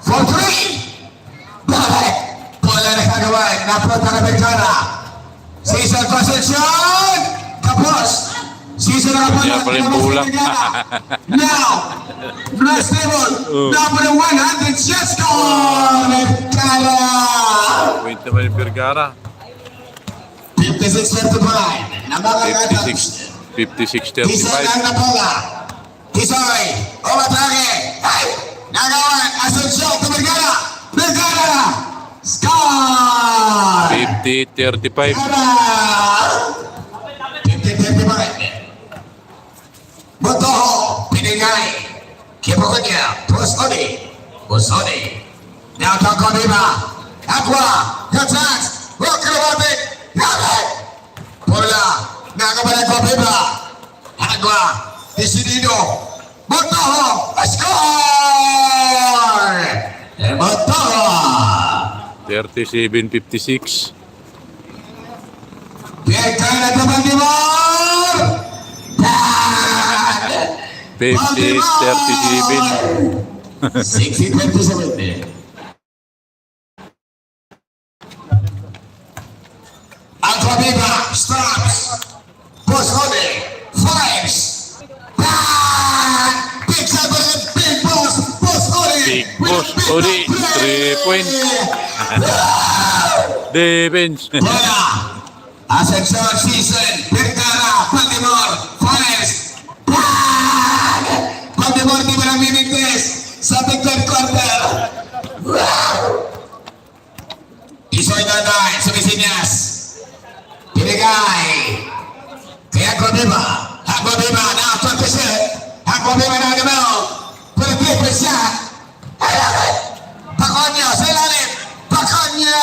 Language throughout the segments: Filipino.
for three. Bakit? Bola na kagawan. Napunta na Bengkara. Season possession. Tapos. Season na Kaya pala yung bulang. Now. Last level. Number 100. Just gone. Bengkara. Point naman yung Vergara. 56-35. Namangagatas. 56-35. Tisoy lang na bola. Tisoy. Umatake. Ay! Nagawan. Asunsyon to Vergara. Vergara. Score! 50-35. 50-35. Botoho. Pinigay. Kibukunya. Pusoni. Pusoni. Now Toko Viva. Aqua. Attacks. Acrobatic. Nagat. Bola. Nagabalan ko Viva. Agua. Decidido. Botoho. Score! Botoho. 37-56. Bengkara teman timur. 50-37. 60-27. Aquaviva stops. Bosone fires. Big Sabbath, big boss. Bosone. Big Boss Odi. 3 points. Defense. Bola. Ascensor season. Bengkara, Baltimore, Forest. Baltimore di mana minutes. Sampai third quarter. Isoy Danay, Sumisinyas. Pinigay. Kaya Aquaviva. Aquaviva na 20%. Aquaviva na gamaw. 20%. Pakonyo sa ilalim. Pakonyo.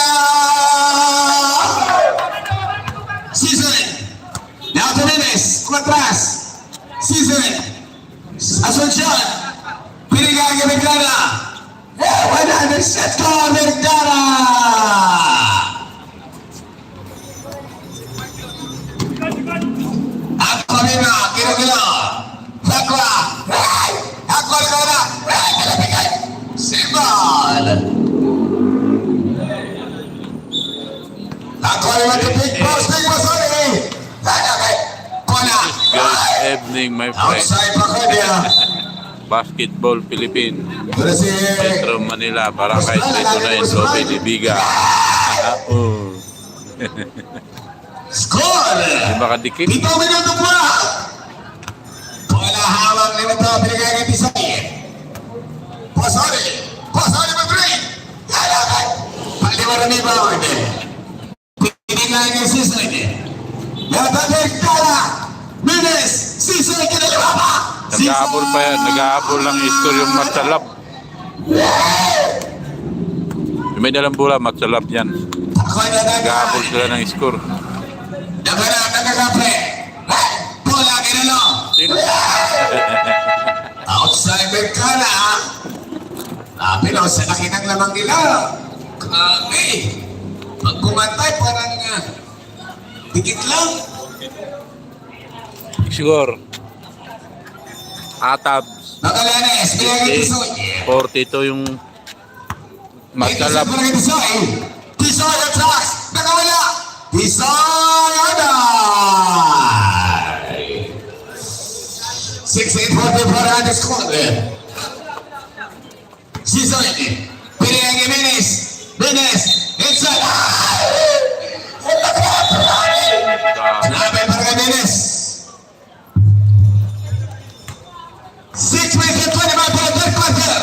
Season. Now to Neves. Kumatras. Season. Asunsyon. Pinigay kay Bengkara. 100 set ko Bengkara. Aquaviva. Kilo-kilo. Aqua. Aqua Bengkara. Simbol. Aquaviva to big boss. Big boss only. Bola. Good evening, my friend. Outside Pakonyo. Basketball Philippines. Pero si Metro Manila. Barangay 329. Lobe de Biga. score! Di ba kadikit? 7 minuto pa! Bola hawak ni Mato, pinigay kay Tisoy. Posori! Posori mag-break! Halakan! Palima na rebound. Pinigay kay Sisoy. Natabig Kala! Minis! Sisoy kinaliwa pa! Nag-aabol pa yan. Nag-aabol lang score yung Matsalap. Yung may dalang bola, Matsalap yan. Ako'y Nag-aabol nagagawin. sila ng score. Nagana, nagagape. Bola, ginalo. Outside Bengkara. Pero sa laki ng lamang nila. Grabe. Pag kumantay, parang dikit lang. Score. Atab. Magallanes, pinagay Tisoy. 42 yung Matsalap. Tisoy, Tisoy. Tisoy, atras. Nakawala. Tisoy, aday. 6-8-44 on the score. Tisoy. Pinagay kay Menes. Menes. Inside. Grabe para kay Menes. 6 minutes and 25 for the third quarter.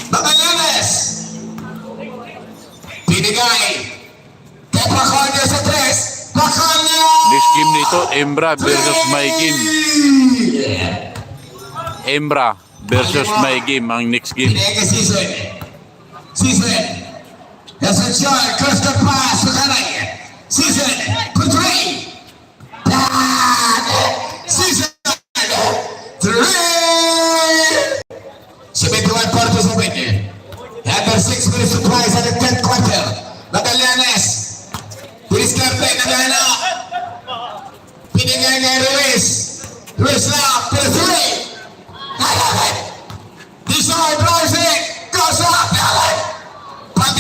Magallanes. Pinigay. Kay Pakonyo sa 3. Pakonyo! This game nito, Embra versus My Game. Embra versus My Game ang next game. Pinigay kay Sisoy. Sisoy. Asunsyon. Cross the pass. Pagkanay. Sisoy. Putri. Sisoy. 3. 71-47. Under 6 minutes to play sa the 10th quarter. Magallanes. Diskarte na gana. Pinigay kay Ruiz. Ruiz na. Pero 3.